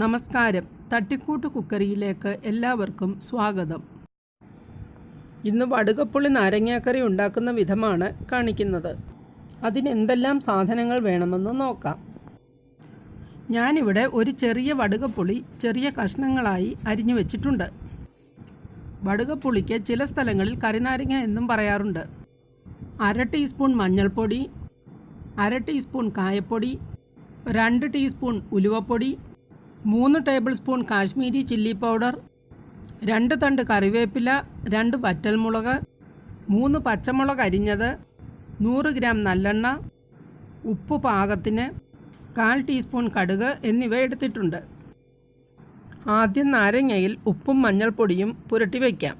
നമസ്കാരം. തട്ടിക്കൂട്ട് കുക്കറിയിലേക്ക് എല്ലാവർക്കും സ്വാഗതം. ഇന്ന് വടുകപ്പുളി നാരങ്ങാക്കറി ഉണ്ടാക്കുന്ന വിധമാണ് കാണിക്കുന്നത്. അതിനെന്തെല്ലാം സാധനങ്ങൾ വേണമെന്ന് നോക്കാം. ഞാനിവിടെ ഒരു ചെറിയ വടുകപ്പുളി ചെറിയ കഷ്ണങ്ങളായി അരിഞ്ഞു വെച്ചിട്ടുണ്ട്. വടുകപ്പുളിക്ക് ചില സ്ഥലങ്ങളിൽ കറിനാരങ്ങ എന്നും പറയാറുണ്ട്. 1/2 ടീസ്പൂൺ മഞ്ഞൾപ്പൊടി, 1/2 ടീസ്പൂൺ കായപ്പൊടി, 2 ടീസ്പൂൺ ഉലുവപ്പൊടി, 3 tablespoon Kashmiri chilli powder, 2 തണ്ട് കറിവേപ്പില, 2 വറ്റൽമുളക്, 3 പച്ചമുളക് അരിഞ്ഞത്, 100 ഗ്രാം നല്ലെണ്ണ, ഉപ്പ് പാകത്തിന്, 1/4 ടീസ്പൂൺ കടുക് എന്നിവ എടുത്തിട്ടുണ്ട്. ആദ്യം നാരങ്ങയിൽ ഉപ്പും മഞ്ഞൾപ്പൊടിയും പുരട്ടി വയ്ക്കാം.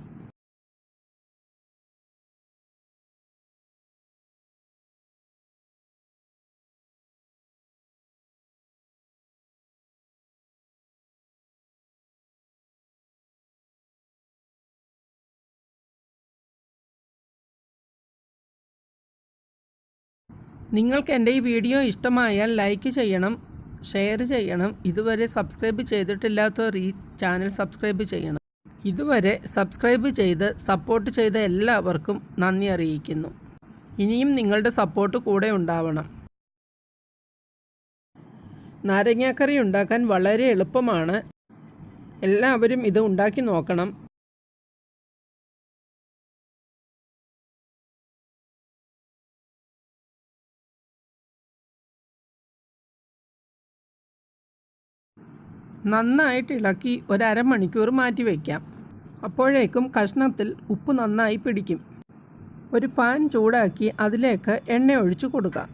നിങ്ങൾക്ക് എൻ്റെ ഈ വീഡിയോ ഇഷ്ടമായാൽ ലൈക്ക് ചെയ്യണം, ഷെയർ ചെയ്യണം. ഇതുവരെ സബ്സ്ക്രൈബ് ചെയ്തിട്ടില്ലാത്തവർ ഈ ചാനൽ സബ്സ്ക്രൈബ് ചെയ്യണം. ഇതുവരെ സബ്സ്ക്രൈബ് ചെയ്ത് സപ്പോർട്ട് ചെയ്ത എല്ലാവർക്കും നന്ദി അറിയിക്കുന്നു. ഇനിയും നിങ്ങളുടെ സപ്പോർട്ട് കൂടെ ഉണ്ടാവണം. നാരങ്ങാക്കറി ഉണ്ടാക്കാൻ വളരെ എളുപ്പമാണ്. എല്ലാവരും ഇത് ഉണ്ടാക്കി നോക്കണം. നന്നായിട്ട് ഇളക്കി 1/2 മണിക്കൂർ മാറ്റി വയ്ക്കാം. അപ്പോഴേക്കും കഷ്ണത്തിൽ ഉപ്പ് നന്നായി പിടിക്കും. ഒരു പാൻ ചൂടാക്കി അതിലേക്ക് എണ്ണ ഒഴിച്ചു കൊടുക്കാം.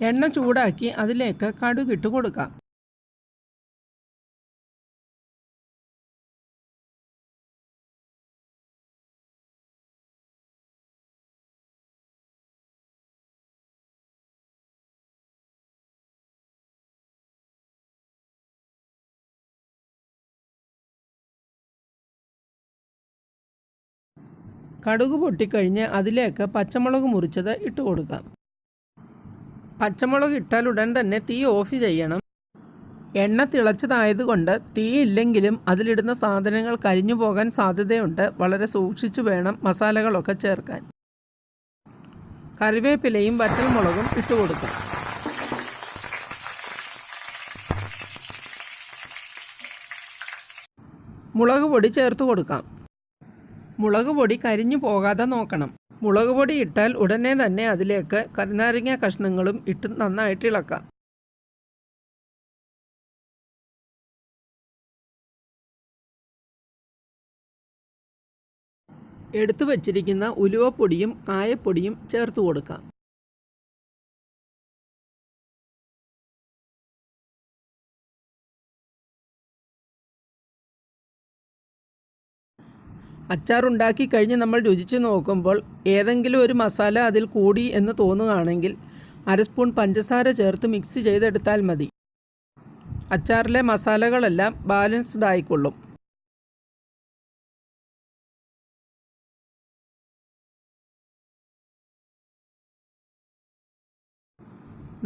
എണ്ണ ചൂടാക്കി അതിലേക്ക് കടുകിട്ട് കൊടുക്കാം. കടുക് പൊട്ടിക്കഴിഞ്ഞ് അതിലേക്ക് പച്ചമുളക് മുറിച്ചത് ഇട്ട് കൊടുക്കാം. പച്ചമുളക് ഇട്ടാൽ ഉടൻ തന്നെ തീ ഓഫ് ചെയ്യണം. എണ്ണ തിളച്ചതായതുകൊണ്ട് തീ ഇല്ലെങ്കിലും അതിലിടുന്ന സാധനങ്ങൾ കരിഞ്ഞു പോകാൻ സാധ്യതയുണ്ട്. വളരെ സൂക്ഷിച്ചു വേണം മസാലകളൊക്കെ ചേർക്കാൻ. കറിവേപ്പിലയും വറ്റൽമുളകും ഇട്ട് കൊടുക്കാം. മുളക് പൊടി ചേർത്ത് കൊടുക്കാം. മുളക് പൊടി കരിഞ്ഞു പോകാതെ നോക്കണം. മുളക് പൊടി ഇട്ടാൽ ഉടനെ തന്നെ അതിലേക്ക് കറിനാരങ്ങ കഷ്ണങ്ങളും ഇട്ട് നന്നായിട്ട് ഇളക്കാം. എടുത്തു വച്ചിരിക്കുന്ന ഉലുവപ്പൊടിയും കായപ്പൊടിയും ചേർത്ത് കൊടുക്കാം. അച്ചാറുണ്ടാക്കി കഴിഞ്ഞ് നമ്മൾ രുചിച്ച് നോക്കുമ്പോൾ ഏതെങ്കിലും ഒരു മസാല അതിൽ കൂടി എന്ന് തോന്നുകയാണെങ്കിൽ 1/2 സ്പൂൺ പഞ്ചസാര ചേർത്ത് മിക്സ് ചെയ്തെടുത്താൽ മതി. അച്ചാറിലെ മസാലകളെല്ലാം ബാലൻസ്ഡ് ആയിക്കൊള്ളും.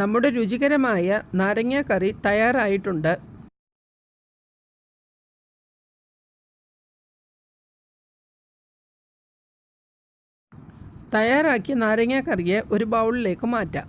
നമ്മുടെ രുചികരമായ നാരങ്ങാക്കറി തയ്യാറായിട്ടുണ്ട്. തയ്യാറാക്കിയ നാരങ്ങാക്കറിയെ ഒരു ബൗളിലേക്ക് മാറ്റാം.